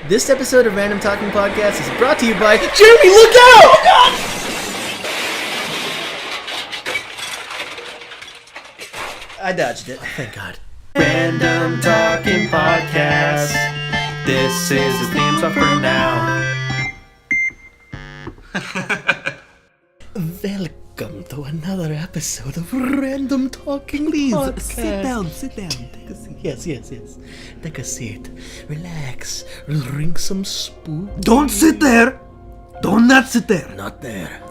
This episode of Random Talking Podcast is brought to you by Jeremy. Look out! Oh God! I dodged it. Thank God. Random Talking Podcast. This is the theme song for now. Welcome to another episode of Random Talking Podcast. Sit down. Take a seat. Yes. Take a seat. Relax. Drink some spoon. Don't sit there. Do not sit there. Not there.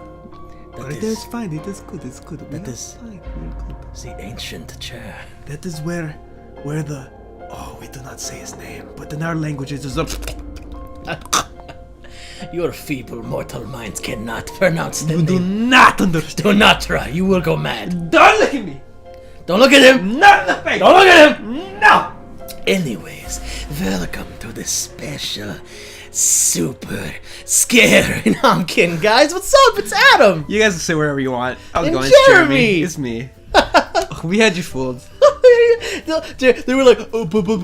It's fine. It is good. It's good. That is fine. We're good. the ancient chair. That is where the we do not say his name, but in our languages is a. Your feeble mortal minds cannot pronounce the You do name. not understand. Do not try. You will go mad. Don't look at me. Don't look at him. Not in the face. Don't look at him. No. Anyways, welcome to this special, super scary. No, I'm kidding, guys. What's up? It's Adam. You guys can say wherever you want. How's it And going? It's Jeremy. It's me. We had you fooled. They were like, oh, they were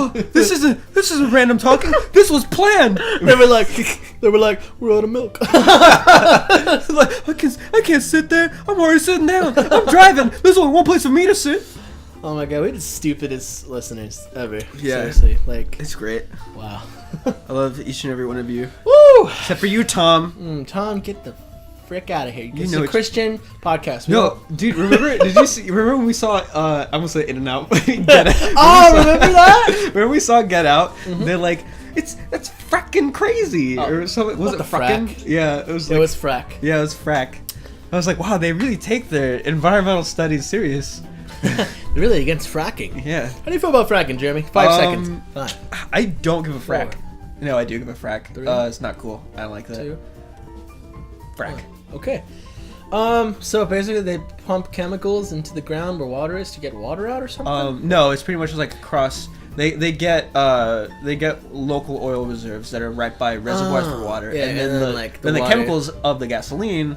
like, This isn't random talking. This was planned. they were like, we're out of milk. Like, I can't sit there. I'm already sitting down. I'm driving. There's only one place for me to sit. Oh my god, we're the stupidest listeners ever. Yeah. Seriously, like, It's great. wow. I love each and every one of you. Woo! Except for you, Tom. Tom, get the frick out of here. It's know a it- Christian podcast. No, dude, remember? Remember when we saw? I almost said In and Out. Get Out. Oh, remember that? Remember we saw Get Out? They're like, that's fracking crazy, or something. Was what it the fracking? frack? Yeah, it was. It Like, was frack. Yeah, it was frack. I was like, wow, they really take their environmental studies serious. Really against fracking. Yeah. How do you feel about fracking, Jeremy? 5 seconds. 5. I don't give a frack. 4. No, I do give a frack. 3. It's not cool. I don't like that. 2. Frack. Okay. So basically they pump chemicals into the ground where water is to get water out or something? No, it's pretty much just like across. They get local oil reserves that are right by reservoirs for water, yeah, and and then then, the, like, the then the water. chemicals of the gasoline,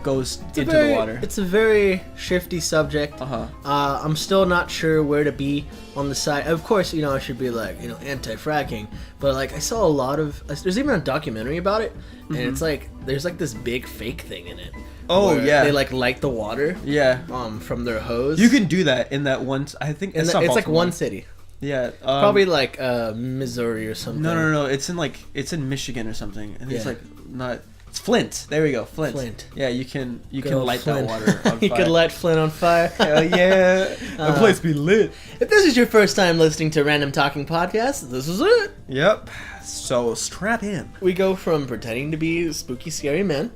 goes into the water. It's a very shifty subject. I'm still not sure where to be on the side. Of course, I should be like, anti-fracking. But like, I saw a lot of. There's even a documentary about it, and it's like there's like this big fake thing in it. Oh where yeah. They like light the water. Yeah. From their hose. You can do that in that one. I think And it's not it's like Baltimore. one city. Yeah. Probably like Missouri or something. No. It's in Michigan or something. I think it's Yeah. like not. It's Flint. There we go. Flint. Flint. Yeah, you can Go light Flint. that water on fire. You could light Flint on fire. Hell yeah. The place be lit. If this is your first time listening to Random Talking Podcast, this is it. Yep. So strap in We go from pretending to be spooky, scary men,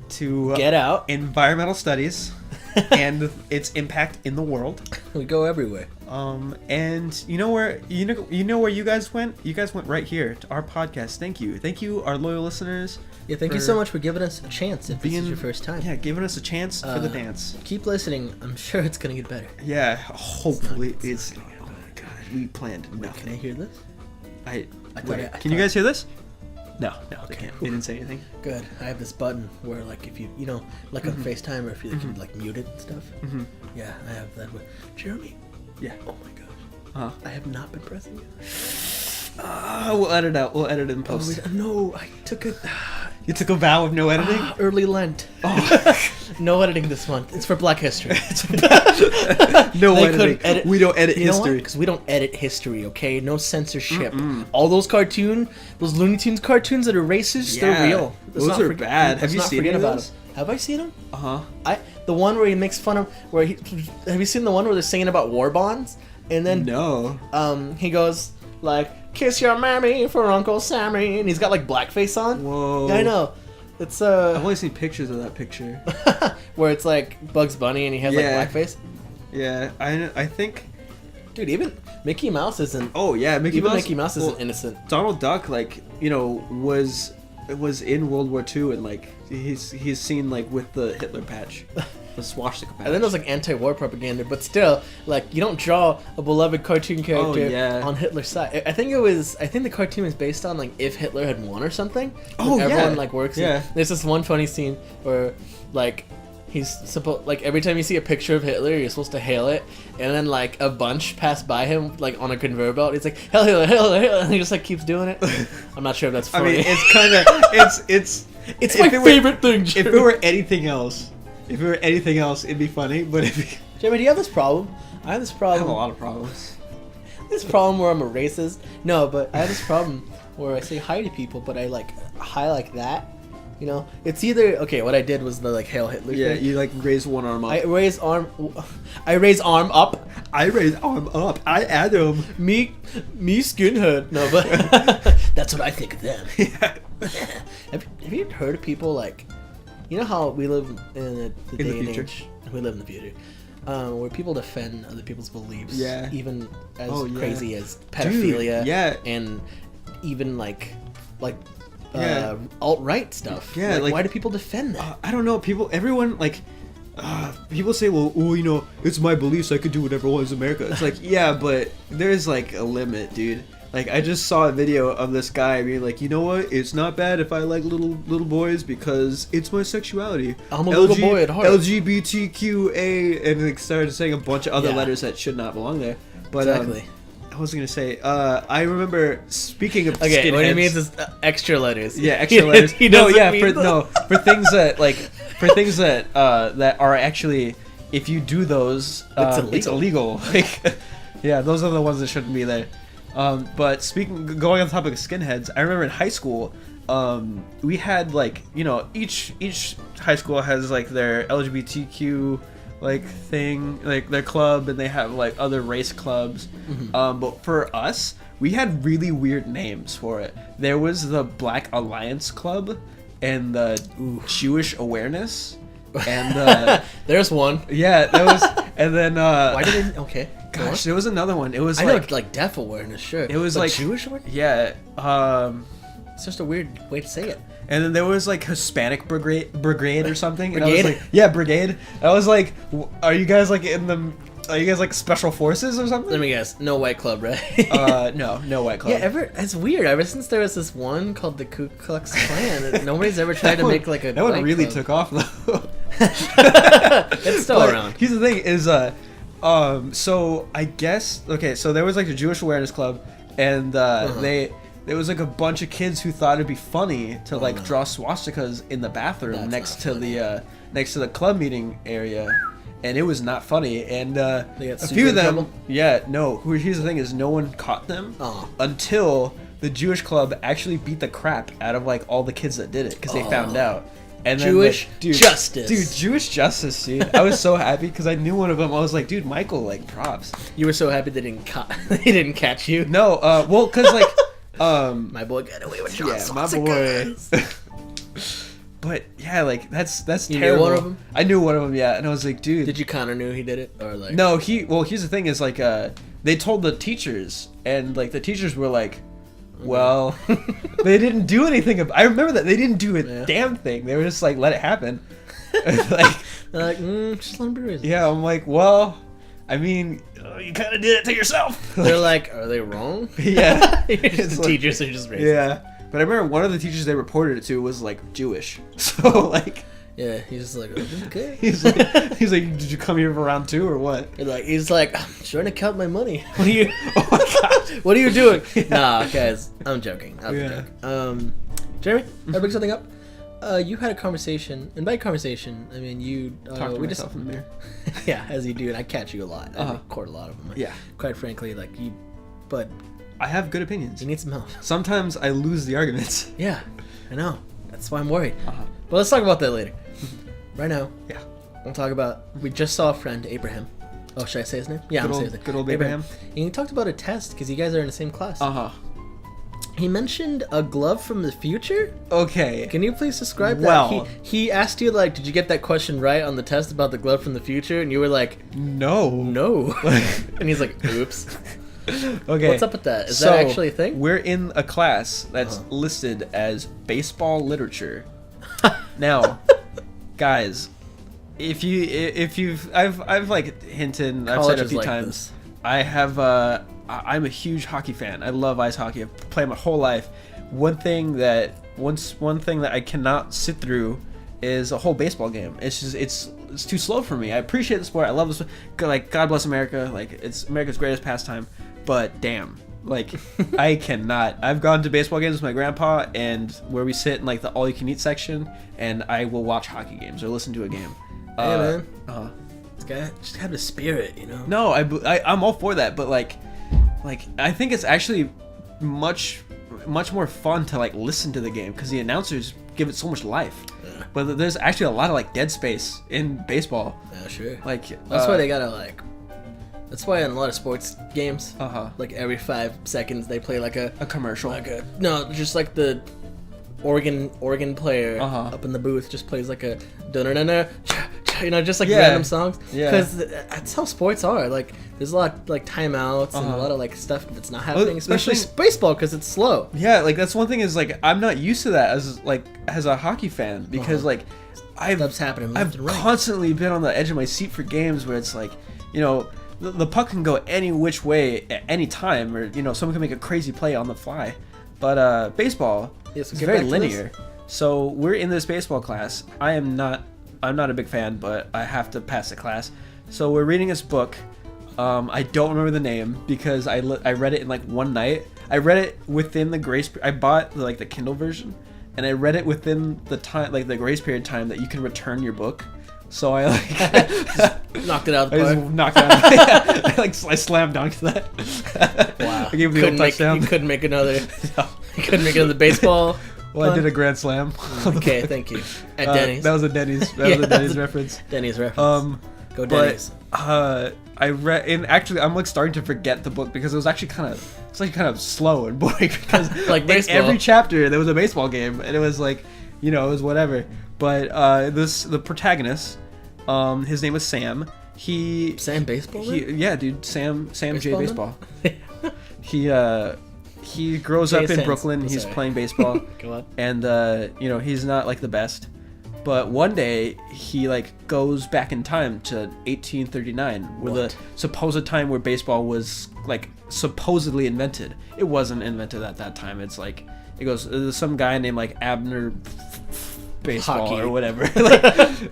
to Get Out. environmental studies and its impact in the world. We go everywhere. And you know where you guys went? You guys went right here to our podcast. Thank you, our loyal listeners. Yeah, thank you so much for giving us a chance if this is your first time. Yeah, giving us a chance for the dance. Keep listening. I'm sure it's going to get better. Yeah, hopefully it's. Oh my god, we planned Can I nothing. hear this? Can you guys hear this? No, they can't. They didn't say anything. Good. I have this button where, like, if you like on FaceTime, or if you can, like, mute it and stuff. Yeah, I have that with Jeremy. Yeah. Oh my gosh. I have not been pressing it. We'll edit out. We'll edit it in post. No, I took it. You took a vow of no editing. Early Lent. No editing this month. It's for Black History. No They editing. couldn't edit. We don't edit history. Because we don't edit history, okay? No censorship. All those Looney Tunes cartoons that are racist, Yeah. they're real. Those are bad. Have you seen any of those? Have I seen them? Uh-huh. The one where he makes fun of have you seen the one where they're singing about war bonds? And then No. he goes like, "Kiss your mammy for Uncle Sammy," and he's got like blackface on. Whoa. Yeah, I know. It's I've only seen pictures of that picture. where it's like Bugs Bunny and he has Yeah. like blackface. Yeah, I think. Dude, even Mickey Mouse isn't. Oh yeah, Mickey Mouse isn't well, innocent. Donald Duck, was in World War II, and like he's seen like with the Hitler patch, the swastika patch. And then there's like anti-war propaganda, but still, like, you don't draw a beloved cartoon character on Hitler's side. I think the cartoon is based on like if Hitler had won or something. Oh, yeah. Everyone like works. Yeah. There's this one funny scene where like He's supposed like every time you see a picture of Hitler, you're supposed to hail it, and then like a bunch pass by him like on a conveyor belt. He's like hail Hitler, hail Hitler, hail, and he just like keeps doing it. I'm not sure if that's funny. I mean, it's kind of it's my favorite thing. If it were anything else, it'd be funny. But if Jeremy, do you have this problem? I have this problem. I have a lot of problems. This problem where I'm a racist. No, but I have this problem where I say hi to people, but I like hi like that. You know, it's either okay. What I did was the like hail Hitler. Yeah, thing. you like raise one arm up. I raise arm up. I raise arm up. I Adam. Me skinhead. No, but that's what I think of them. Yeah. Have you heard of people like, you know how we live in the day and future. age? We live in the future. Where people defend other people's beliefs. Yeah. Even as yeah. crazy as pedophilia. Dude, yeah. And even like Yeah. alt-right stuff. Yeah, like why do people defend that? I don't know. Everyone people say, well, you know, it's my beliefs. I could do whatever I want in America. It's like, yeah, but there's like a limit, dude. Like, I just saw a video of this guy being like, you know what? It's not bad if I like little boys because it's my sexuality. I'm a little boy at heart. LGBTQA, and like started saying a bunch of other letters that should not belong there. But exactly. I was gonna say, I remember speaking of Okay, skinheads, what he means is extra letters. Yeah, extra letters. He doesn't mean for things that that are actually, if you do those, it's illegal. Like, yeah, those are the ones that shouldn't be there. But going on the topic of skinheads, I remember in high school, we had like, you know, each high school has like their LGBTQ like thing, like their club, and they have like other race clubs. Mm-hmm. But for us, we had really weird names for it. There was the Black Alliance Club and the Jewish Awareness, and there's one. Yeah, that was, and then why did they? Okay, gosh, there was another one. It was I like know, like deaf awareness, sure. It was but like Jewish awareness. Yeah, it's just a weird way to say it. And then there was like Hispanic brigade or something. Brigade? And I was like, yeah, brigade. I was like, are you guys like are you guys like special forces or something? Let me guess, no white club, right? No white club. Yeah, it's weird. Ever since there was this one called the Ku Klux Klan, nobody's ever tried to make like a. That one really club. took off though. It's still around. Here's the thing: is so I guess so there was like the Jewish Awareness Club, and there was like a bunch of kids who thought it'd be funny to draw swastikas in the bathroom next to the club meeting area, and it was not funny. And a few of them, here's the thing: is no one caught them until the Jewish club actually beat the crap out of like all the kids that did it because they found out. And then, Jewish justice. Dude, Jewish justice, dude. I was so happy because I knew one of them. I was like, dude, Michael, like, props. You were so happy they didn't catch you? No, well, because, like, my boy got away with shots. Yeah, my boy. But, yeah, like, that's you terrible. You knew one of them? I knew one of them, yeah. And I was like, dude. Did you kind of knew he did it? Or like? No, here's the thing is, like, they told the teachers, and, like, the teachers were like, well, they didn't do anything. I remember that they didn't do a damn thing. They were just like, let it happen. Like, they're like, just let him be racist. Yeah, I'm like, well, I mean, you kind of did it to yourself. They're like, are they wrong? Yeah, the teachers are just racist. Yeah, but I remember one of the teachers they reported it to was like Jewish. So like, yeah, he's just like, okay. He's like, did you come here for round 2 or what? He's like, I'm trying to count my money. What are you? Oh my god, what are you doing? Nah, guys, I'm joking. Jeremy, I bring something up. You had a conversation, and by conversation, I mean you. Talk to myself in the mirror. Yeah, as you do, and I catch you a lot. I record a lot of them. Yeah. Quite frankly, like you, but I have good opinions. You need some help. Sometimes I lose the arguments. Yeah, I know. That's why I'm worried. But let's talk about that later. Right now, we'll talk about. We just saw a friend, Abraham. Oh, should I say his name? Yeah, I'm saying his name. Good old Abraham. And he talked about a test because you guys are in the same class. He mentioned a glove from the future. Okay. Can you please describe that? Well, he asked you like, did you get that question right on the test about the glove from the future? And you were like, no. And he's like, oops. Okay. What's up with that? Is that actually a thing? We're in a class that's listed as baseball literature. Now, guys, I've like hinted, I've said it a few times. I'm a huge hockey fan. I love ice hockey. I've played my whole life. One thing that I cannot sit through is a whole baseball game. It's too slow for me. I appreciate the sport. I love the sport. Like, God bless America. Like, it's America's greatest pastime. But damn, like, I cannot. I've gone to baseball games with my grandpa, and where we sit in like the all-you-can-eat section, and I will watch hockey games or listen to a game. Hey man, this guy just have the spirit, you know. No, I'm all for that, but like I think it's actually much more fun to like listen to the game because the announcers give it so much life. Yeah. But there's actually a lot of like dead space in baseball. Yeah, sure. Like that's why they gotta like. That's why in a lot of sports games, like every 5 seconds they play like a commercial. Just like the organ player up in the booth just plays like a dun-dun-dun-dun, you know, just like random songs. Yeah. Because that's how sports are. Like, there's a lot of, like, timeouts and a lot of, like, stuff that's not happening, especially baseball because it's slow. Yeah, like, that's one thing is, like, I'm not used to that as a hockey fan because, like, Stuff's happening left and right. Constantly been on the edge of my seat for games where it's, like, you know, the puck can go any which way at any time or, you know, someone can make a crazy play on the fly. But baseball is very linear. So we're in this baseball class. I'm not a big fan, but I have to pass the class. So we're reading this book. I don't remember the name because I read it in like one night. I read it within the grace. I bought like the Kindle version, and I read it within the time, like the grace period time that you can return your book. So I like knocked it out. I just knocked it out. I slam dunked that. Wow! I gave the old touchdown. You couldn't make another. No. You couldn't make another baseball. Well, I did a grand slam. Okay, thank you. At Denny's. That was a Denny's. That was a Denny's reference. Denny's reference. Go Denny's. But, I read, and actually, I'm like starting to forget the book because it was actually kind of slow and boring because like baseball. In every chapter there was a baseball game, and it was like, you know, it was whatever. But the protagonist, his name was Sam. Sam Baseball. Yeah, dude, Sam J Baseball. He grows up in Brooklyn. He's playing baseball. Go on. And you know, he's not like the best. But one day he like goes back in time to 1839, where the supposed time where baseball was like supposedly invented. It wasn't invented at that time. It's like it goes. There's some guy named like Abner Baseball Hockey. Or whatever,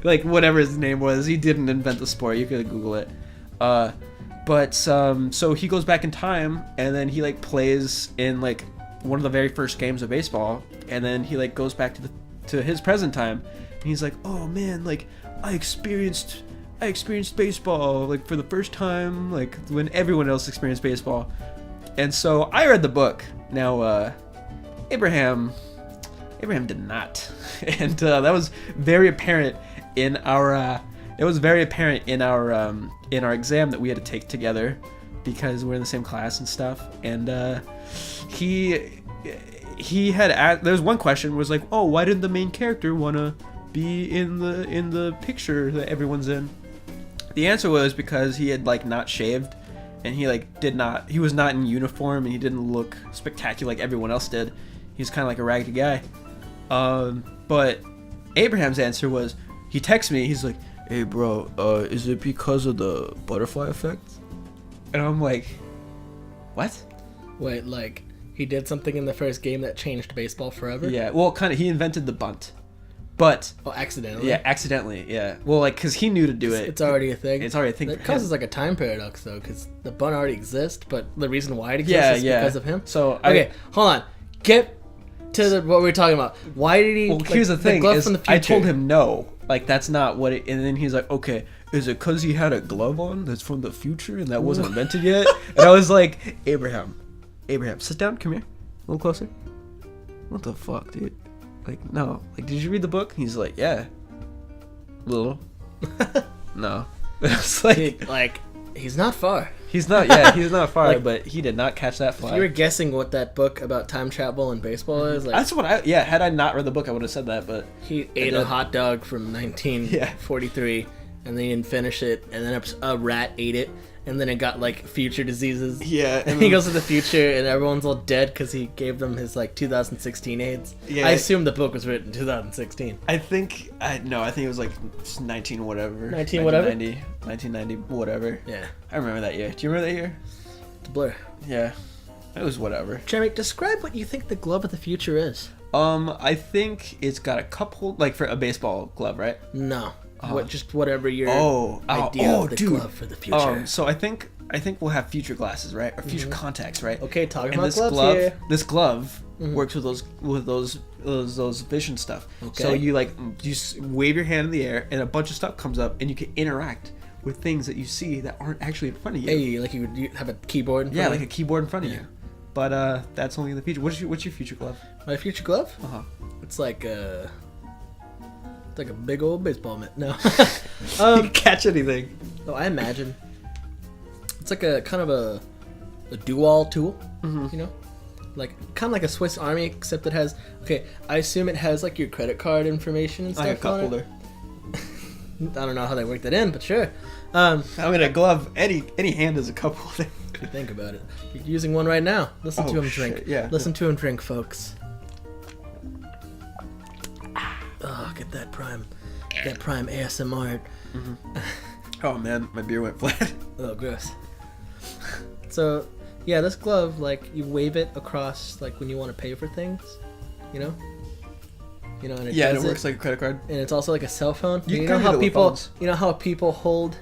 like whatever his name was. He didn't invent the sport. You could Google it. But so he goes back in time, and then he like plays in like one of the very first games of baseball, and then he like goes back to his present time, and he's like, oh man, like I experienced baseball like for the first time, like when everyone else experienced baseball. And so I read the book. Now Abraham did not, and that was very apparent in our. It was very apparent in our exam that we had to take together because we're in the same class and stuff. And he had there's one question was like, oh, why didn't the main character want to be in the picture that everyone's in? The answer was because he had like not shaved, and he was not in uniform, and he didn't look spectacular like everyone else did. He's kind of like a raggedy guy. But Abraham's answer was, he texted me, he's like, hey bro, is it because of the butterfly effect? And I'm like, what? Wait, like he did something in the first game that changed baseball forever? Yeah, well, kind of. He invented the bunt, but accidentally. Yeah, accidentally. Yeah, well, like because he knew to do it. It's already a thing. It's already a thing. It causes like a time paradox though, because the bunt already exists, but the reason why it exists is because of him. So okay, hold on. Get to what we were talking about. Why did he? Well, here's the thing: is I told him no. Like that's not what it. And then he's like, okay, is it because he had a glove on that's from the future and that wasn't invented yet? And I was like, Abraham, sit down, come here, a little closer. What the fuck, dude? Like, no. Like, did you read the book? He's like, yeah. Little. No. It's like, he's not far. He's not far, like, but he did not catch that fly. If you were guessing what that book about time travel and baseball is, like, that's what had I not read the book, I would have said that, but he ate a hot dog from 1943, and then he didn't finish it, and then a rat ate it, and then it got, like, future diseases. Yeah. And he goes to the future, and everyone's all dead because he gave them his, like, 2016 AIDS. Yeah. I assume the book was written in 2016. I think it was, like, 19 whatever. 1990, whatever. Yeah. I remember that year. Do you remember that year? It's a blur. Yeah. It was whatever. Jeremy, describe what you think the glove of the future is. I think it's got a couple, like, for a baseball glove, right? No. whatever your idea of the glove for the future. So I think we'll have future glasses, right? Or future contacts, right? Okay, talking and about gloves here. This glove works with those vision stuff. Okay. So you wave your hand in the air, and a bunch of stuff comes up, and you can interact with things that you see that aren't actually in front of you. Hey, like you have a keyboard in front of you? Like a keyboard in front of you. But that's only in the future. What's your future glove? My future glove? Uh-huh. It's like a big old baseball mitt. No. You can catch anything. No, I imagine. It's like a kind of a dual tool, you know? Like kind of like a Swiss Army, except it has. Okay, I assume it has like your credit card information and stuff. Like a cup holder. I don't know how they work that in, but sure. I mean, a glove. Any hand is a cup holder. Think about it. You're using one right now. Listen to him drink. Yeah. Listen to him drink, folks. Oh, get that prime ASMR. Oh man, my beer went flat. Oh, gross. So, yeah, this glove, like, you wave it across, like, when you want to pay for things, you know? And it and it does works like a credit card. And it's also like a cell phone. You know how people hold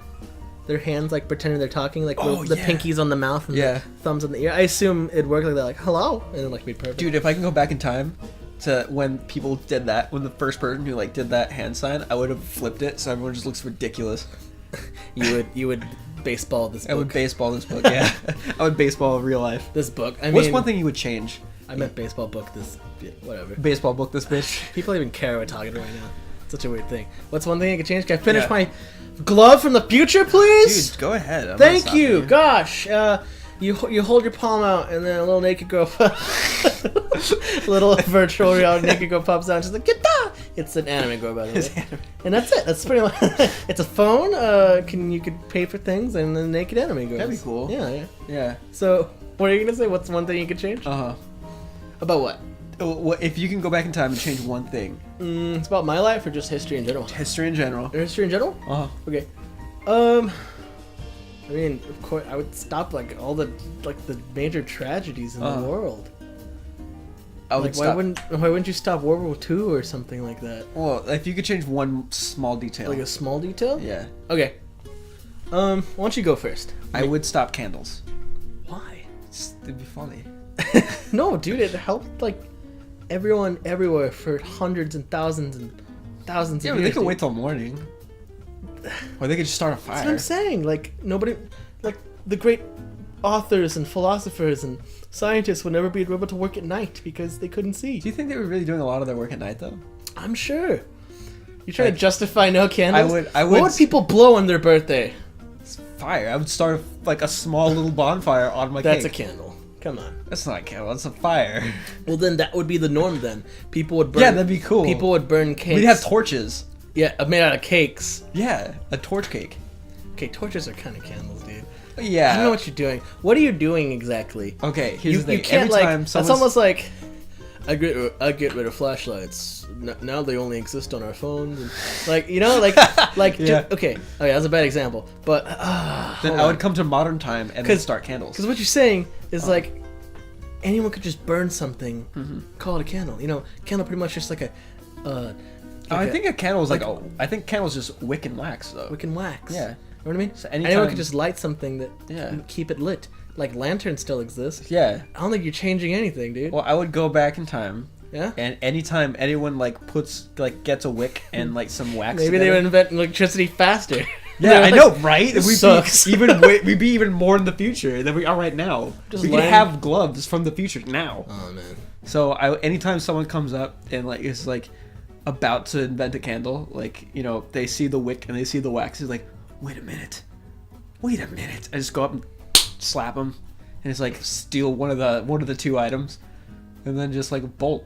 their hands, like, pretending they're talking, like, the pinkies on the mouth and the thumbs on the ear? I assume it'd work like that, like, hello, and it'd, like, be perfect. Dude, if I can go back in time to when people did that, when the first person who, like, did that hand sign, I would have flipped it so everyone just looks ridiculous. You would baseball this book. I would baseball this book, yeah. I would baseball real life. This book. What's one thing you would change? I meant baseball book this... Whatever. Baseball book this bitch. People even care what we're talking right now. It's such a weird thing. What's one thing I could change? Can I finish my glove from the future, please? Dude, go ahead. Thank you. Gosh. You hold your palm out, and then a little naked girl... little virtual reality naked girl pops out, and she's like, get that! It's an anime girl, by the way. And that's it. That's pretty much... It's a phone. You could pay for things, and then naked anime girls. That'd be cool. Yeah. So, what are you going to say? What's one thing you could change? About what? If you can go back in time and change one thing. It's about my life or just history in general? History in general. History in general? Okay. I mean, of course, I would stop like all the major tragedies in the world. Why wouldn't you stop World War II or something like that? Well, if you could change one small detail. Like a small detail? Yeah. Okay. Why don't you go first? I would stop candles. Why? It'd be funny. No, dude, it helped like everyone everywhere for hundreds and thousands of years. Yeah, but they could wait till morning. Or they could just start a fire. That's what I'm saying. Like, nobody... Like, the great authors and philosophers and scientists would never be able to work at night because they couldn't see. Do you think they were really doing a lot of their work at night, though? I'm sure. You trying to justify no candles? I would... What would people blow on their birthday? Fire. I would start, like, a small little bonfire on my cake. That's a candle. Come on. That's not a candle. That's a fire. Well, then that would be the norm, then. People would burn... Yeah, that'd be cool. People would burn cakes. We'd have torches. Yeah, made out of cakes. Yeah, a torch cake. Okay, torches are kind of candles, dude. Yeah. I don't know what you're doing. What are you doing exactly? Okay, here's the thing. You can't, Every time that's almost like... I get rid of flashlights. Now they only exist on our phones. And, like, you know, yeah. Okay, that's a bad example. But then I would come to modern time and then start candles. Because what you're saying is like anyone could just burn something, call it a candle. You know, candle pretty much just like a. I think a candle is I think candles just wick and wax though. Wick and wax. Yeah. You know what I mean? So anyone could just light something that keep it lit. Like lanterns still exist. Yeah. I don't think you're changing anything, dude. Well, I would go back in time. Yeah. And anytime anyone gets a wick and like some wax, maybe they would invent electricity faster. Yeah, I know, right? We'd be even more in the future than we are right now. We could have gloves from the future now. Oh man. So anytime someone comes up and like is like about to invent a candle, like, you know, they see the wick and they see the wax, it's like, wait a minute. I just go up and slap them, and it's like steal one of the two items, and then just like bolt.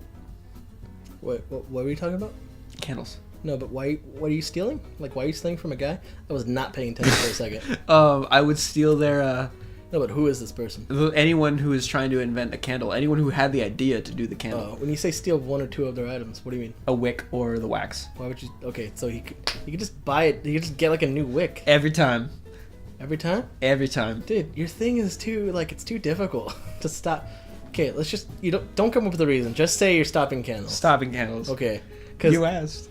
What were you talking about? Candles. No, but why? What are you stealing? Like, why are you stealing from a guy? I was not paying attention for a second. I would steal their. No, but who is this person? Anyone who is trying to invent a candle. Anyone who had the idea to do the candle. When you say steal one or two of their items, what do you mean? A wick or the wax. Why would you? Okay, so you could just buy it. You could just get like a new wick. Every time. Every time? Every time. Dude, your thing is it's too difficult to stop. Okay, let's just don't come up with a reason. Just say you're stopping candles. Stopping candles. Okay. You asked.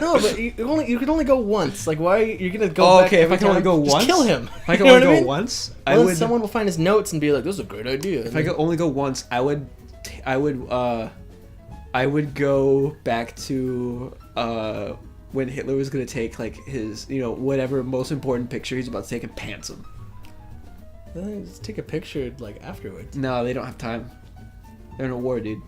No, but you can only go once. Like, why are you gonna go? Okay, if I can only go once, kill him. If I can only go once, I would. Someone will find his notes and be like, "This is a great idea." If I could only go once, I would go back to when Hitler was gonna take like his whatever most important picture he's about to take and pants him. Just take a picture like afterwards. No, they don't have time. They're in a war, dude.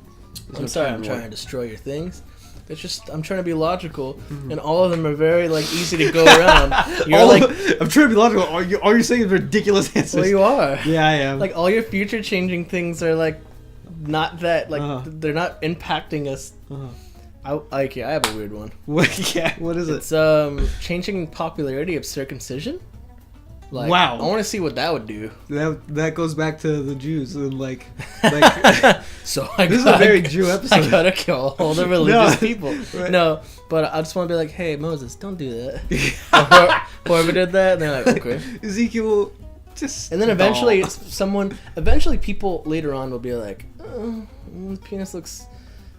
I'm sorry, I'm trying to destroy your things. It's just I'm trying to be logical, and all of them are very like easy to go around. I'm trying to be logical. All you're saying is ridiculous answers. Well, you are. Yeah, I am. Like all your future changing things are like not that like they're not impacting us. I have a weird one. What? Yeah, what is it? It's changing popularity of circumcision. Like, wow. I want to see what that would do. That goes back to the Jews and like so this is a very Jew episode. I gotta kill all the religious people. Right. No, but I just want to be like, hey Moses, don't do that. Whoever did that, and they're like, okay. Ezekiel, just. And then eventually, eventually people later on will be like, penis looks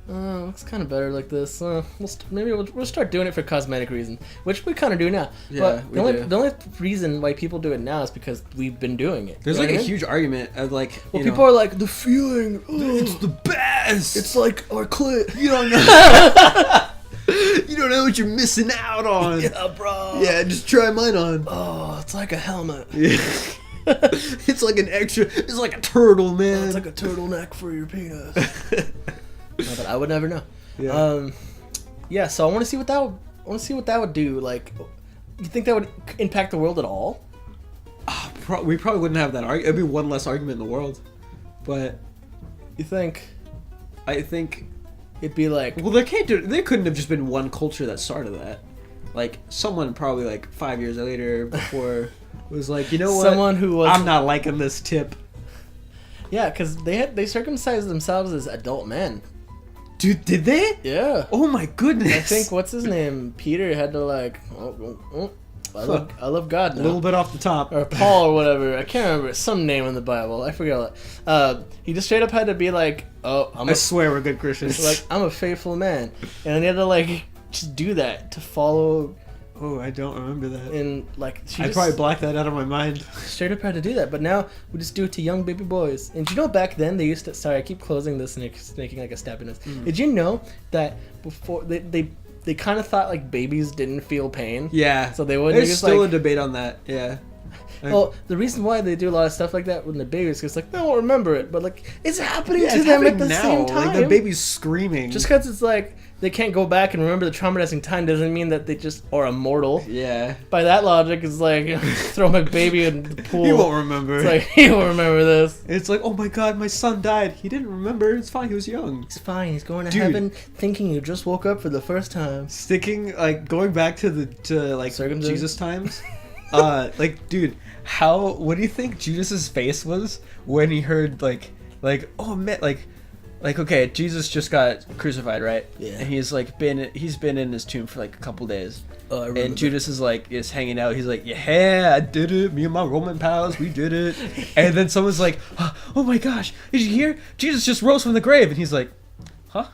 kind of better like this. Maybe we'll start doing it for cosmetic reasons, which we kind of do now. Yeah, but the only reason why people do it now is because we've been doing it. There's like a huge argument of like. Well, people are like the feeling. It's the best. It's like our clit. You don't know. You don't know what you're missing out on. Yeah, bro. Yeah, just try mine on. Oh, it's like a helmet. Yeah. It's like an extra. It's like a turtle, man. It's like a turtleneck for your penis. No, but I would never know. Yeah. So I want to see what that would do. Like, you think that would impact the world at all? We probably wouldn't have that argument. It'd be one less argument in the world. But you think? I think it'd be like. Well, there couldn't have just been one culture that started that. Like someone probably like 5 years later before was like, you know what? Someone who was. I'm not liking this tip. Yeah, because they circumcised themselves as adult men. Dude, did they? Yeah. Oh my goodness. I think what's his name? Peter had to like. I love God now. A little bit off the top. Or Paul or whatever. I can't remember. Some name in the Bible. I forget. He just straight up had to be like, I swear we're good Christians. Like, I'm a faithful man. And then he had to like just do that to follow. Oh, I don't remember that. And like, I probably blacked that out of my mind. Straight up had to do that, but now we just do it to young baby boys. And do you know back then they used to? Sorry, I keep closing this and it's making like a stab in this. Did you know that before they kind of thought like babies didn't feel pain? Yeah. So they wouldn't. There's still a debate on that. Yeah. Well, the reason why they do a lot of stuff like that when they're babies is because like they don't remember it, but like it's happening to them at the same time. Like the baby's screaming. Just because it's like they can't go back and remember the traumatizing time doesn't mean that they just are immortal. Yeah. By that logic, it's like throw my baby in the pool. He won't remember. It's like he won't remember this. It's like, oh my god, my son died. He didn't remember. It's fine. He was young. He's fine. He's going to heaven, thinking he just woke up for the first time. Going back to Jesus times. Dude, what do you think Judas's face was when he heard oh man, okay, Jesus just got crucified, right? Yeah. And he's been in his tomb for like a couple days. Oh, I remember. And Judas is hanging out. He's like, yeah, I did it. Me and my Roman pals, we did it. And then someone's like, oh my gosh, did you hear? Jesus just rose from the grave. And he's like, huh?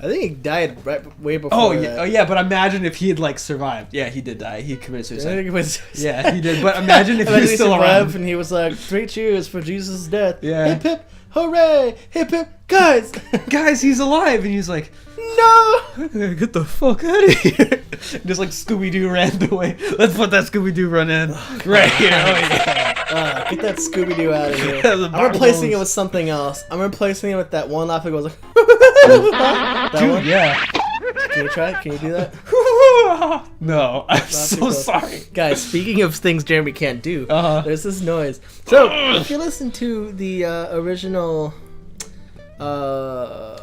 I think he died way before. Oh yeah, but imagine if he had survived. Yeah, he did die. He committed suicide. I think it was. Yeah, he did. But imagine if he was still around. And he was like, 3 cheers for Jesus' death. Yeah. Hip hip, hooray! Hip hip, guys, guys, he's alive. And he's like, no, get the fuck out of here. Just like Scooby-Doo ran away. Let's put that Scooby-Doo run in right here. Oh yeah. Get that Scooby-Doo out of here. I'm replacing it with something else. I'm replacing it with that one laugh that goes like. That Dude, one? Yeah. Can you try it? Can you do that? No, I'm so sorry. Guys, speaking of things Jeremy can't do, there's this noise. So, if you listen to the original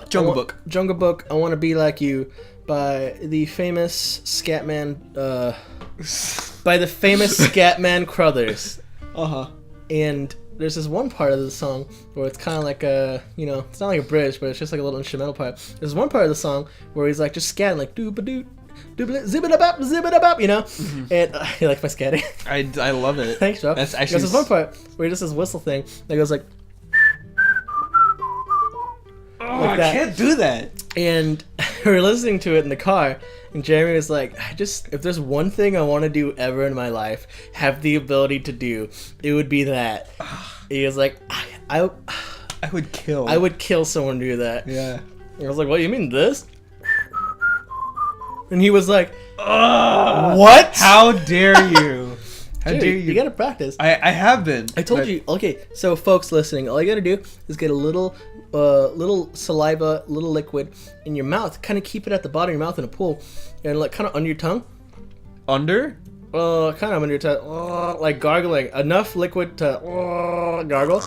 Jungle Book, I Want to Be Like You by the famous Scatman Crothers. And there's this one part of the song where it's kind of like it's not like a bridge, but it's just like a little instrumental part. There's one part of the song where he's like just scatting like doo-ba-doo, zib-a-da-bop, zib-a-da-bop, And you like my scatting? I love it. Thanks, Joe. That's actually there's this one part where he does this whistle thing that goes like. I can't do that. And were listening to it in the car, and Jeremy was like, if there's one thing I want to do ever in my life, have the ability to do, it would be that. He was like, I would kill. I would kill someone to do that. Yeah. I was like, what, you mean this? And he was like, what? How dare you? How Dude, dare you? You gotta practice. I have been. I told you. Okay, so folks listening, all you gotta do is get a little saliva, little liquid in your mouth. Kind of keep it at the bottom of your mouth in a pool, and like kind of under your tongue. Under? Kind of under your tongue, like gargling. Enough liquid to gargle.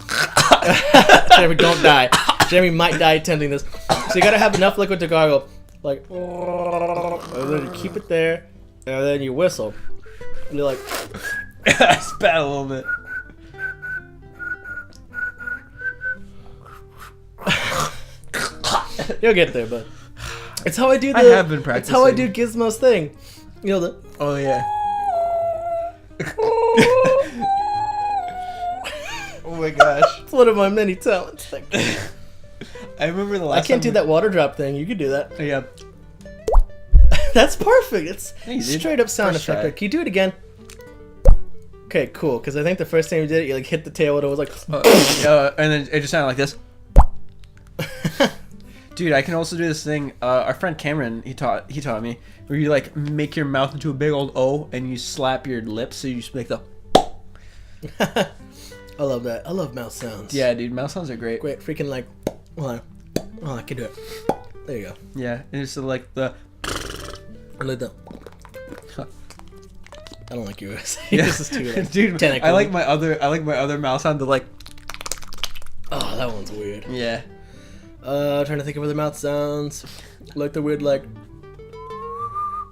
Jeremy, don't die. Jeremy might die attempting this. So you gotta have enough liquid to gargle, like, and then you keep it there, and then you whistle. And you're like, I spat a little bit. You'll get there, bud. It's how I do I have been practicing. It's how I do Gizmo's thing. You know the. Oh yeah. Oh my gosh. It's one of my many talents. I remember the last. I can't do that water drop thing. You could do that. Yeah. That's perfect. It's Hey, straight up sound First effect. try. Can you do it again? Okay, cool. Because I think the first time you did it, you like hit the tail and it was like. And then it just sounded like this. Dude, I can also do this thing. Our friend Cameron, he taught me where you like make your mouth into a big old O and you slap your lips so you just make the. I love that. I love mouth sounds. Yeah, dude, mouth sounds are great. Great. Freaking like. Hold on. Oh, I can do it. There you go. Yeah, and it's like the. I like that. I don't like yours. Yeah. This is too like, dude. technical. I like my other mouth sound to like. Oh, that one's weird. Yeah. Trying to think of other mouth sounds. Like the weird like.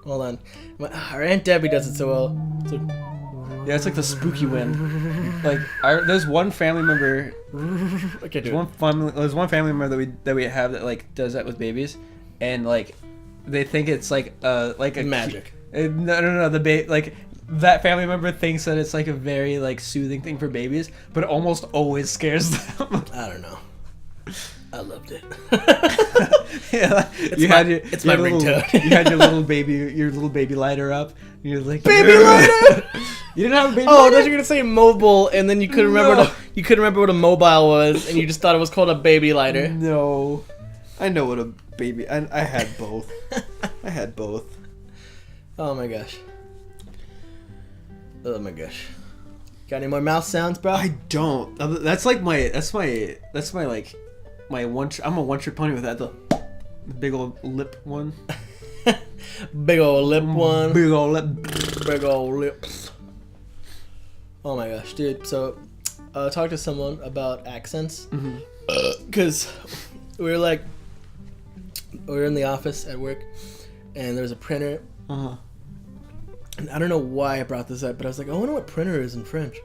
Hold on. Our Aunt Debbie does it so well. It's like, Yeah, it's like the spooky wind. Like, there's one family member. I can't do There's one family member that we have that like does that with babies, and like, they think it's like a magic. No. Like that family member thinks that it's like a very like soothing thing for babies, but it almost always scares them. I don't know. I loved it. Yeah, it's my ringtone. You had your little baby lighter up. And you're like, baby lighter. You didn't have a baby Oh, I lighter? thought you were gonna say mobile, and then you couldn't remember what a mobile was, and you just thought it was called a baby lighter. No, I know what a baby. I had both. I had both. Oh my gosh. Oh my gosh. Got any more mouth sounds, bro? I don't. That's like my like my one. I'm a one-trick pony with that. The big old lip one. Big old lip one. Big old lip. Big old lips. Oh my gosh, dude. So, talk to someone about accents. Because we were in the office at work, and there was a printer. And I don't know why I brought this up, but I was like, I wonder what printer is in French.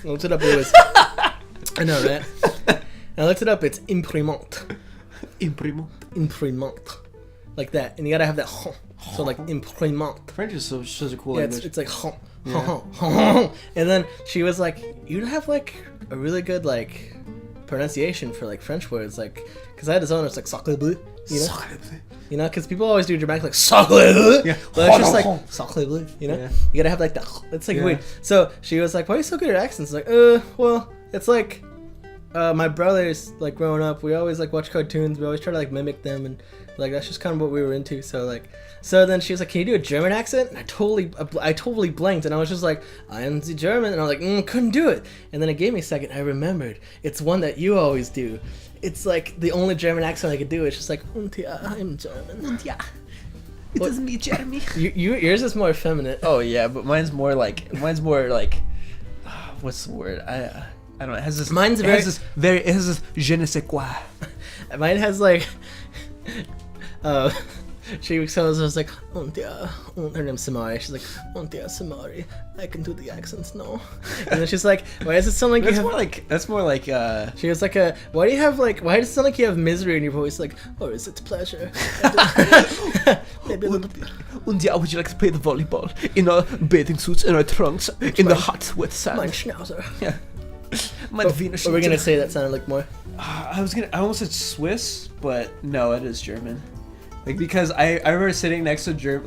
I looked it up. It was. I know, right? I looked it up. It's imprimante. Imprimante. Like that. And you gotta have that. So, like, imprimante. French is such a cool Yeah, language. it's like. And then she was like, you have, like, a really good, like, pronunciation for, like, French words. Like, because I had this one, it's like, sacre bleu. You know? You know, because people always do dramatic like sacre bleu. Yeah. But it's just like sacre bleu. You know, you gotta have like that. It's like weird. So she was like, "Why are you so good at accents?" Like, well, it's like, my brothers like growing up, we always like watch cartoons. We always try to like mimic them, and like that's just kind of what we were into. So then she was like, "Can you do a German accent?" And I totally blanked, and I was just like, "I am the German," and I was like, "Couldn't do it." And then it gave me a second. I remembered. It's one that you always do. It's like the only German accent I could do. It's just like, "Und ja, I'm German." Und ja, it is me, Jeremy. Yours is more effeminate. Oh yeah, but mine's more like what's the word? I don't know. It has this. Mine's it has this je ne sais quoi. Mine has like. She was like, "Und ja," her name's Samari. She's like, "Und ja, Samari, I can do the accents now." And then she's like, "Why does it sound like That's more like. She was like, why does it sound like you have misery in your voice? Like, or is it pleasure? Maybe a little bit. Und ja, would you like to play the volleyball in our bathing suits and our trunks in the hot wet sand? Mein Schnauzer. Yeah. My Wiener What were we gonna say that sounded like more? I almost said Swiss, but no, it is German. Like, because I remember sitting next to there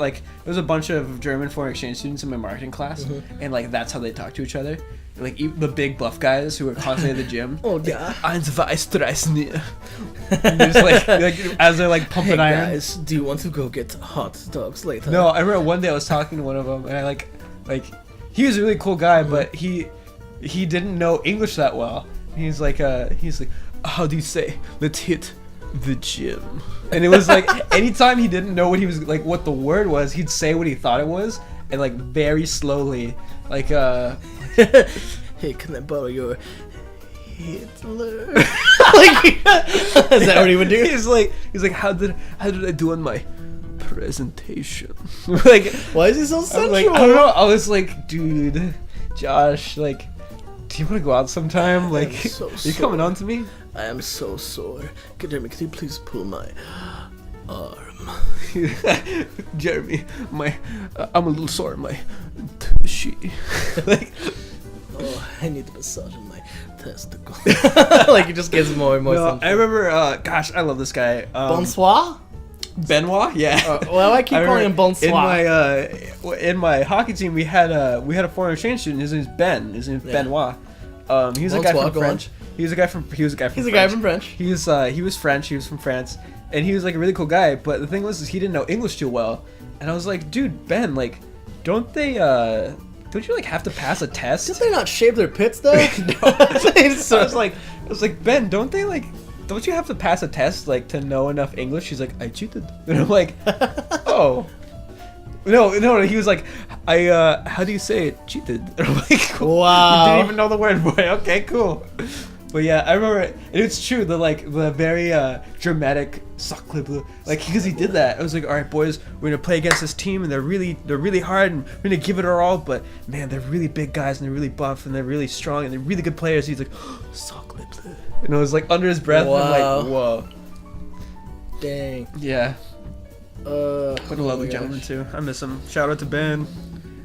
was a bunch of German foreign exchange students in my marketing class, and like that's how they talk to each other. Like the big buff guys who were constantly at the gym. Oh yeah. Eins, zwei, drei, vier. Just like as they're like pumping iron. Guys, do you want to go get hot dogs later? No, I remember one day I was talking to one of them, and I like he was a really cool guy, but he didn't know English that well. He's like, how do you say, let's hit the gym? And it was like, anytime he didn't know what he was, like, what the word was, he'd say what he thought it was, and like very slowly, like, hey, can I borrow your Hitler? Like, is that what he would do? He's like, how did I do on my presentation? Like, why is he so sensual? Like, I don't know. I was like, dude, Josh, like, do you want to go out sometime? Like, so are you coming on to me? I am so sore. Jeremy, could you please pull my arm? Jeremy, I'm a little sore. My tushy. Like, oh, I need a massage in my testicle. Like, it just gets more and more. No, I remember. Gosh, I love this guy. Bonsoir. Benoit, yeah. Well, I keep calling him Bonsoir. In my hockey team, we had a foreign exchange student. His name's Ben. His name's Benoit. He was a guy from French. He was a guy from French. He was French. He was from France, and he was like a really cool guy. But the thing was, is he didn't know English too well. And I was like, dude, Ben, like, don't you like have to pass a test? Did they not shave their pits though? No. I was like, Ben, don't you have to pass a test like to know enough English? He's like, I cheated. And I'm like, oh. No, he was like, how do you say it? Cheated. And I'm like, cool. Wow. You didn't even know the word, boy. Okay, cool. But yeah, I remember, and it's true, the very dramatic sacre, like, because he did that. I was like, all right, boys, we're gonna play against this team, and they're really hard, and we're gonna give it our all. But man, they're really big guys, and they're really buff, and they're really strong, and they're really good players. He's like, sacre, and I was like under his breath. Wow. And I'm like, whoa, dang. yeah. What a lovely gosh. gentleman too. I miss him. Shout out to Ben.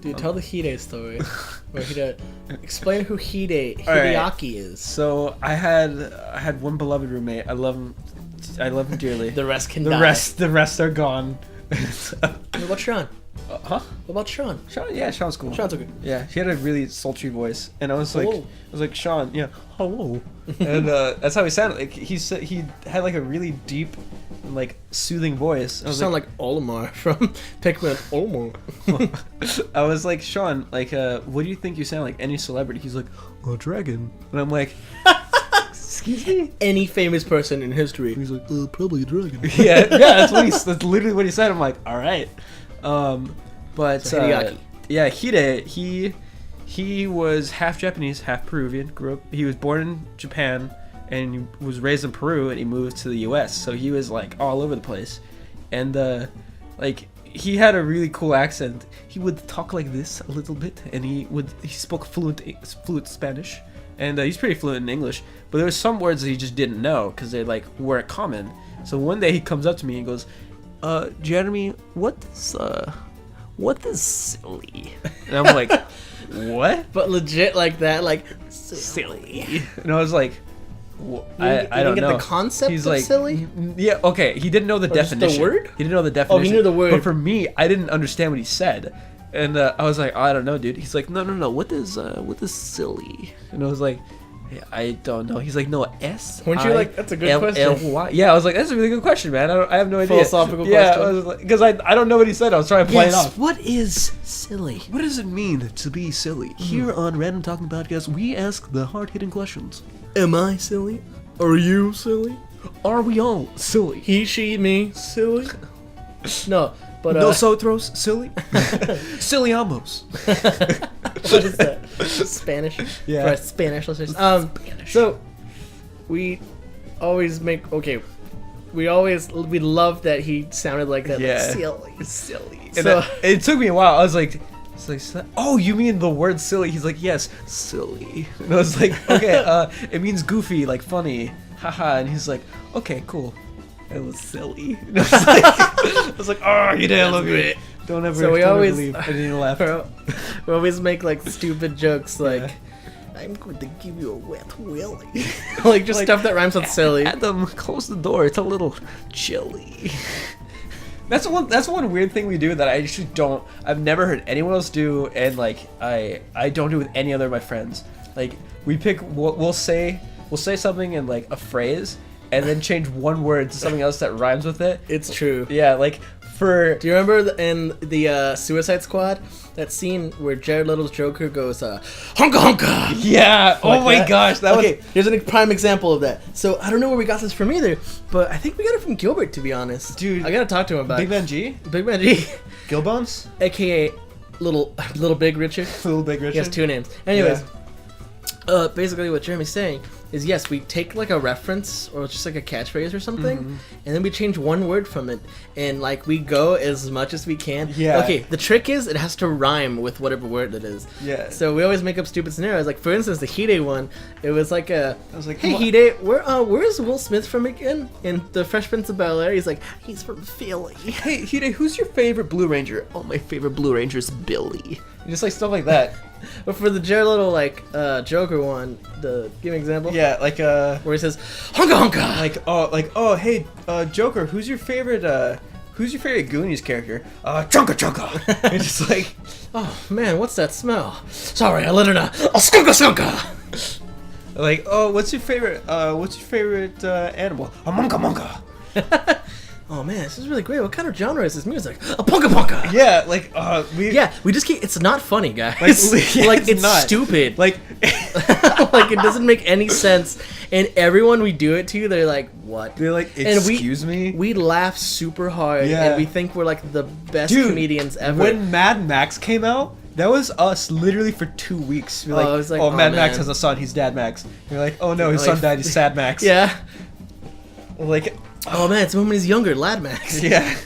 Dude, tell the Hide story. Or explain who Hideaki is. So I had one beloved roommate. I love him dearly. The rest can die. The rest are gone. What about Sean? Huh? What about Sean? Sean's cool. Sean's okay. Yeah, he had a really sultry voice, and I was like, Sean, yeah, hello, and that's how he sounded. Like he had like a really deep, and like soothing voice. You sound like Olimar from Pikmin. Olimar. I was like, Sean, like, what do you think you sound like? Any celebrity? He's like, a dragon, and I'm like, excuse me? Any famous person in history? He's like, probably a dragon. yeah, that's literally what he said. I'm like, all right. But so Hideaki. Yeah, Hide, he was half Japanese, half Peruvian. He was born in Japan and he was raised in Peru, and he moved to the U.S. So he was like all over the place, and like he had a really cool accent. He would talk like this a little bit, and he spoke fluent Spanish, and he's pretty fluent in English. But there were some words that he just didn't know because they like weren't common. So one day he comes up to me and goes, Jeremy, what is silly? And I'm like, what? But legit like that, like silly. And I was like, I don't get know. The concept He's of like, silly? Yeah, okay. He didn't know the definition. Just the word? He didn't know the definition. Oh, he knew the word. But for me, I didn't understand what he said. And I was like, I don't know, dude. He's like, no. What is silly? And I was like, yeah, I don't know. He's like, no, S. Weren't you like, that's a good question? Yeah, I was like, that's a really good question, man. I have no idea. Philosophical question. Yeah, because I don't know what he said. I was trying to play it off. What is silly? What does it mean to be silly? Here on Random Talking Podcast, we ask the hard-hitting questions. Am I silly? Are you silly? Are we all silly? He, she, me, silly? No, but Nosotros, silly? Silly ambos. What is that? Spanish? Yeah. For Spanish listeners. Spanish. So, we always we love that he sounded like that. Yeah. Like, silly. And so, it took me a while. I was like, oh, you mean the word silly? He's like, yes, silly. And I was like, okay, it means goofy, like funny. Haha. And he's like, okay, cool. It was silly. And I was like, oh, you didn't look at it. Don't ever believe. I didn't laugh. We always make like stupid jokes like, I'm going to give you a wet willy. Like just stuff that rhymes with silly. Adam, close the door. It's a little chilly. That's one weird thing we do that I actually don't. I've never heard anyone else do, and like I don't do with any other of my friends. Like we'll say something in like a phrase, and then change one word to something else that rhymes with it. It's true. Yeah, like for. Do you remember in the Suicide Squad that scene where Jared Leto's Joker goes honka honka? Yeah. Like oh my that? gosh, that okay, was. here's a prime example of that. So I don't know where we got this from either, but I think we got it from Gilbert, to be honest. Dude, I gotta talk to him about Big it. Man G, Big Man G, Gilbones, aka Little Big Richard. Little Big Richard. He has 2 names. Anyways, basically what Jeremy's saying is yes, we take like a reference or just like a catchphrase or something, and then we change one word from it, and like we go as much as we can. Yeah. Okay, the trick is it has to rhyme with whatever word it is. Yeah. So we always make up stupid scenarios. Like for instance, the Hide one, it was like I was like, hey Hide, where's Will Smith from again? In The Fresh Prince of Bel-Air, he's like, he's from Philly. Hey Hide, who's your favorite Blue Ranger? Oh, my favorite Blue Ranger's Billy. Just like stuff like that. But for the Jared Leto like Joker one, give me an example. Yeah, like where he says honka honka. Like oh hey Joker, who's your favorite Goonies character? Chunka Chunka. It's just like, oh man, what's that smell? Sorry, I let it out. Oh, skunka skunka. like, oh, what's your favorite animal? A monka monka. Oh man, this is really great. What kind of genre is this music? A punka punka. Yeah, like we just keep. It's not funny, guys. Like, it's not stupid. Like, like it doesn't make any sense. And everyone we do it to, they're like, "What?" They're like, "Excuse me." We laugh super hard, Yeah. and we think we're like the best Dude, comedians ever. When Mad Max came out, that was us literally for 2 weeks. We're like, I was like, oh, Mad man. Max has a son. He's Dad Max. You're like, oh no, his son died. He's Sad Max. Yeah. Like, oh man, it's when he's younger, Lad Max. yeah.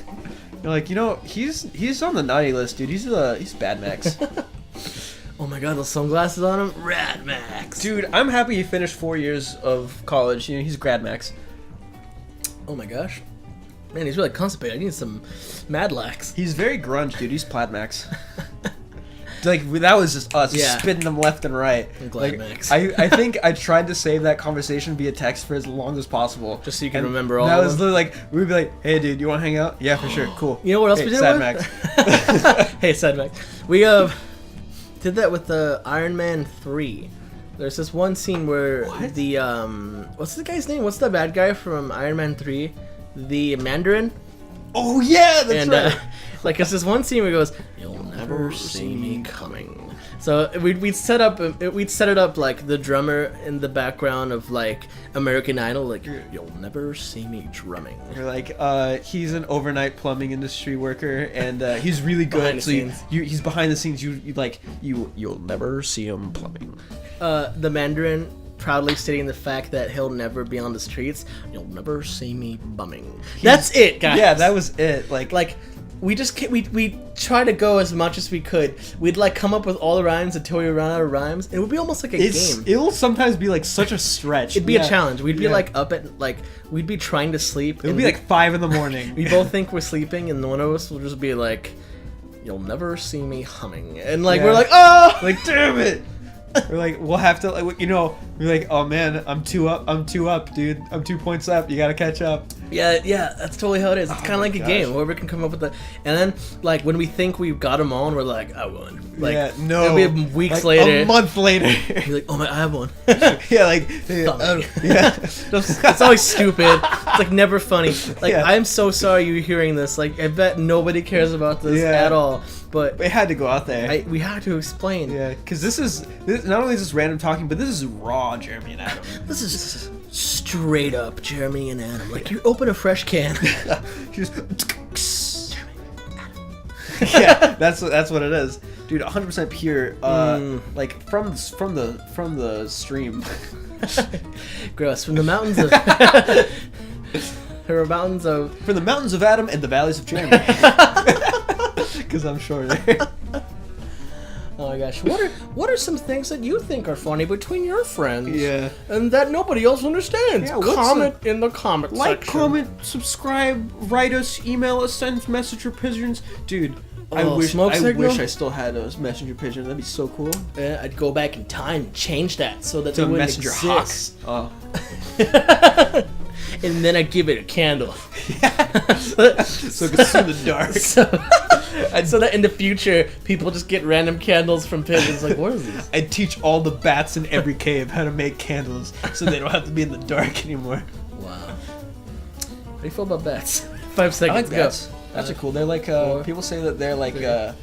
You're like, he's on the naughty list, dude. He's Bad Max. Oh my god, those sunglasses on him, Rad Max. Dude, I'm happy he finished 4 years of college. He's Grad Max. Oh my gosh. Man, he's really constipated. I need some Mad Lax. He's very grunge, dude. He's Plaid Max. Like, that was just us spitting them left and right. I'm glad, like, Max. I think I tried to save that conversation via text for as long as possible. Just so you can And remember all that of was them. literally like, we'd be like, hey, dude, you want to hang out? Yeah, for sure. Cool. You know what else hey, we did Sad with? Max. Hey, Sad Max. We did that with the Iron Man 3. There's this one scene where the what's the guy's name? What's the bad guy from Iron Man 3? The Mandarin? Oh, yeah, that's right. Like, it's this one scene where he goes, "You'll never see me coming." So we'd set it up like the drummer in the background of like American Idol, like, "You'll never see me drumming." You're like, he's an overnight plumbing industry worker, and he's really Behind good. the So scenes. he's behind the scenes. You'll never see him plumbing. The Mandarin proudly stating the fact that he'll never be on the streets. "You'll never see me bumming." That's it, guys. Yeah, that was it. Like we just we try to go as much as we could. We'd like come up with all the rhymes until we run out of rhymes. It would be almost like a game. It'll sometimes be like such a stretch. It'd be a challenge. We'd be like up at we'd be trying to sleep. It would be like 5 a.m. We both think we're sleeping, and one of us will just be like, "You'll never see me humming," and like we're like, "Oh, like damn it." We're like, we'll have to, like, we're like, oh man, I'm 2 up, dude. I'm 2 points up. You gotta catch up. Yeah, that's totally how it is. It's kind of like a game. Whoever can come up with the, and then like when we think we've got them all, and we're like, "I won." Like, yeah, no. It'll be weeks like, later. A month later. You're like, "Oh my, I have one." Yeah, like, yeah. It's always stupid. It's like never funny. Like, I'm so sorry you're hearing this. Like, I bet nobody cares about this at all. But it had to go out there. We had to explain. Yeah, because this not only is this random talking, but this is raw Jeremy and Adam. This is straight up Jeremy and Adam. Like, you open a fresh can. Just yeah, that's what it is, dude. 100% pure. Like from the stream. Gross. From the mountains of. There are mountains of. From the mountains of Adam and the valleys of Jeremy. Because I'm sure there. Oh my gosh, what are some things that you think are funny between your friends? Yeah. And that nobody else understands? Yeah, comment in the comment like, section. comment, subscribe, write us, email us, send messenger pigeons. Dude, I Oh, wish smoke signal? I still had those messenger pigeons. That'd be so cool. Yeah, I'd go back in time and change that so that To they wouldn't messenger exist. hawks. Oh. and then I give it a candle. So it can see in the dark. So that in the future, people just get random candles from pigeons. Like, what is this? I teach all the bats in every cave how to make candles, so they don't have to be in the dark anymore. Wow. How do you feel about bats? 5 seconds. I like bats. Bats are cool. They're like people say that they're like the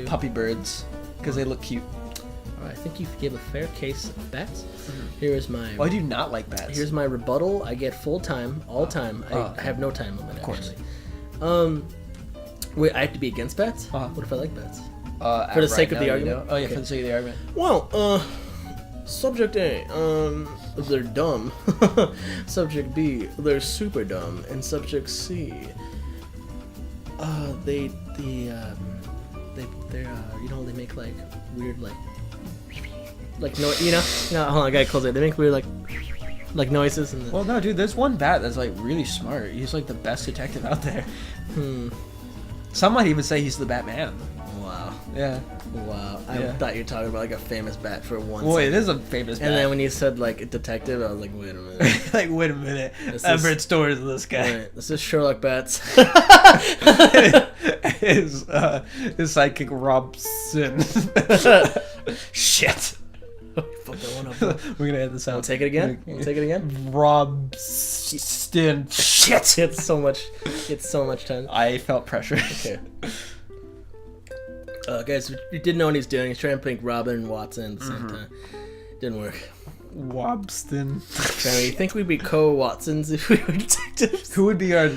puppy birds because they look cute. All right, I think you gave a fair case of bats. Here is my. Why do you not like bats? Here's my rebuttal. I get full time, all time. I have no time limit. Of course. Actually. Wait, I have to be against bats? What if I like bats? For the sake of the argument. Oh yeah, for the sake of the argument. Well, subject A, they're dumb. Subject B, they're super dumb. And subject C, they're you know, they make like weird like no, you know, hold on, I gotta close it. They make weird like noises and. Well, no, dude, there's one bat that's like really smart. He's like the best detective out there. Some might even say he's the Batman. Wow. Yeah. Wow. I thought you were talking about like a famous bat for one. Well, it is a famous bat. And then when you said like a detective, I was like, wait a minute. Like, wait a minute. I've heard stories of this guy. Right. This is Sherlock Bats. His sidekick Robson. Shit. Fuck that one up. We're gonna edit this out. We'll take it again. Robson. Shit. It's so much time. I felt pressure. Okay. Guys, you didn't know what he's doing. He's trying to think Robin and Watson at the same time. Didn't work. Wobston. You think we'd be co-Watsons if we were detectives? Who would be our?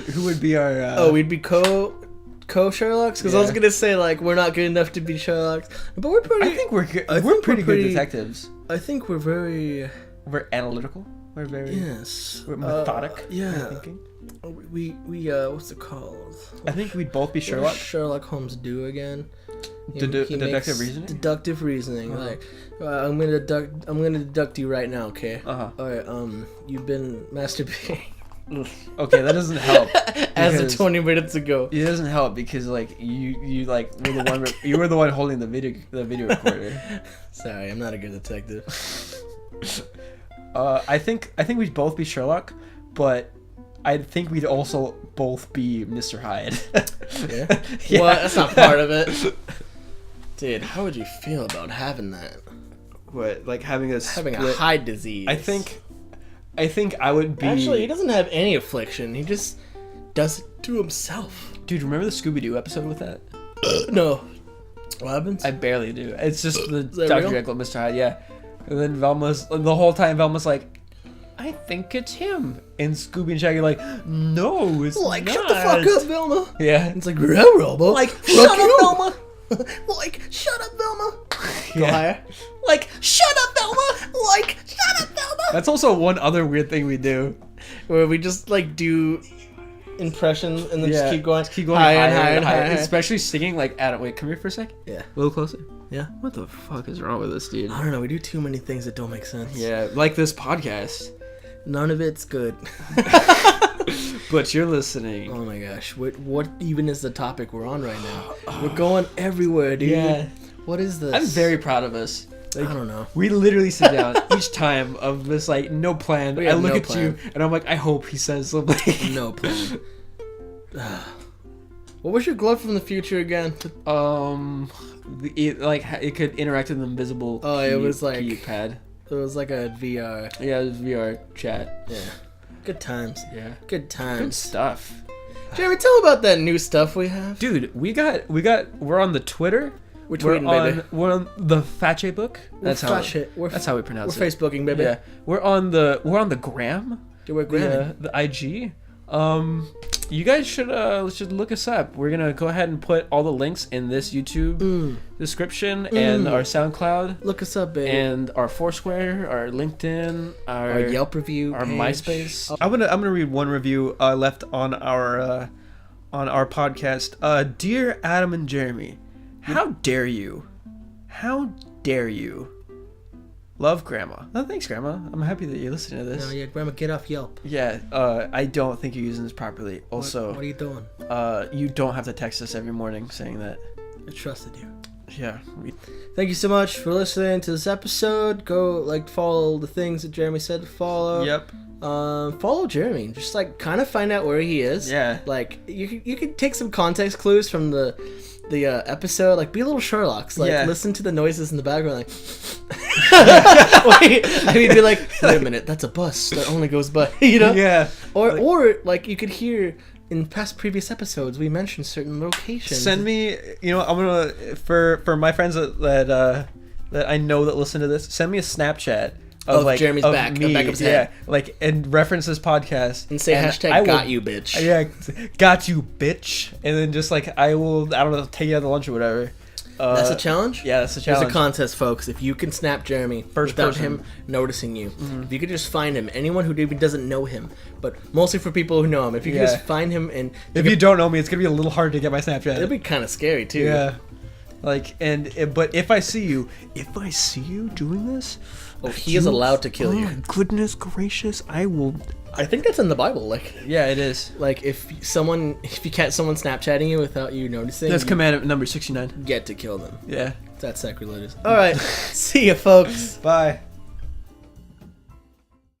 We'd be co-Sherlocks? Because I was gonna say like we're not good enough to be Sherlocks, but we're pretty. I think we're good. We're pretty good detectives. I think we're very. We're analytical. We're very. Yes. We're methodic. Yeah. In thinking. We what's it called? I think we'd both be Sherlock. What does Sherlock Holmes do again? Deductive reasoning. Deductive reasoning. Like, I'm gonna deduct you right now. Okay. All right. You've been masturbating. Okay, that doesn't help. As of 20 minutes ago. It doesn't help because like you like were the one you were the one holding the video recorder. Sorry, I'm not a good detective. I think we'd both be Sherlock, but I think we'd also both be Mr. Hyde. Yeah? Well, that's not part of it. Dude, how would you feel about having that? What, like having a Hyde disease? I think I would be. Actually, he doesn't have any affliction. He just does it to himself. Dude, remember the Scooby-Doo episode with that? No. What happens? I barely do. It's just the Dr. Jekyll and Mr. Hyde, yeah. And then the whole time Velma's like, I think it's him. And Scooby and Shaggy are like, no, it's like, not. shut the fuck up, Velma. Yeah. It's like, Robo. Like, shut up, Velma. Like, shut up, Velma. Go Yeah. higher. Like, shut up, Velma. Like, shut up, Velma. That's also one other weird thing we do. Where we just, like, do impressions and then just keep going. Higher and higher. Especially singing, like, Adam, wait, come here for a sec. Yeah. A little closer. Yeah. What the fuck is wrong with this, dude? I don't know. We do too many things that don't make sense. Yeah, like this podcast. None of it's good. But you're listening. Oh my gosh. What even is the topic we're on right now? We're going everywhere, dude. Yeah. What is this? I'm very proud of us. Like, I don't know. We literally sit down each time of this, like, no plan. I look at you, and I'm like, I hope he says something. No plan. What was your glove from the future again? It could interact with an invisible keypad. It was like a VR. Yeah, it was VR chat. Yeah. Good times. Yeah. Good times. Good stuff. Jeremy, tell about that new stuff we have. Dude, we're on the Twitter. We're tweeting, baby. We're on the Fatche book. That's how we pronounce it. We're Facebooking, baby. Yeah. We're on the gram. Dude, we're gramming. The IG. You guys should look us up. We're gonna go ahead and put all the links in this YouTube description and our SoundCloud. Look us up, baby. And our Foursquare, our LinkedIn, our Yelp review, our page. MySpace. I'm gonna read one review left on our podcast. Dear Adam and Jeremy, how dare you? How dare you? Love, Grandma. No, thanks, Grandma. I'm happy that you're listening to this. No, yeah, Grandma, get off Yelp. Yeah, I don't think you're using this properly. Also, what are you doing? You don't have to text us every morning saying that. I trusted you. Yeah. Thank you so much for listening to this episode. Go follow the things that Jeremy said to follow. Yep. Follow Jeremy. Just kind of find out where he is. Yeah. You could take some context clues from the episode. Be a little Sherlock's. Listen to the noises in the background. Wait, be like, wait a minute, that's a bus that only goes by. Yeah. Or you could hear. In previous episodes, we mentioned certain locations. Send me, I'm gonna for my friends that I know that listen to this. Send me a Snapchat of Jeremy's back of his head. And reference this podcast and say hashtag got you bitch. Yeah, got you bitch. And then just I don't know, take you out to lunch or whatever. That's a challenge? Yeah, that's a challenge. There's a contest, folks. If you can snap Jeremy without him noticing you, if you could just find him, anyone who even doesn't know him, but mostly for people who know him, if you could just find him and... If you don't know me, it's going to be a little hard to get my Snapchat. It'll be kind of scary, too. Yeah. But if I see you doing this... Oh, he is allowed to kill you. Oh, goodness gracious, I will... I think that's in the Bible. Yeah, it is. If you catch someone Snapchatting you without you noticing, that's commandment number 69. Get to kill them. Yeah, that's sacrilegious. All right, see ya, folks. Bye.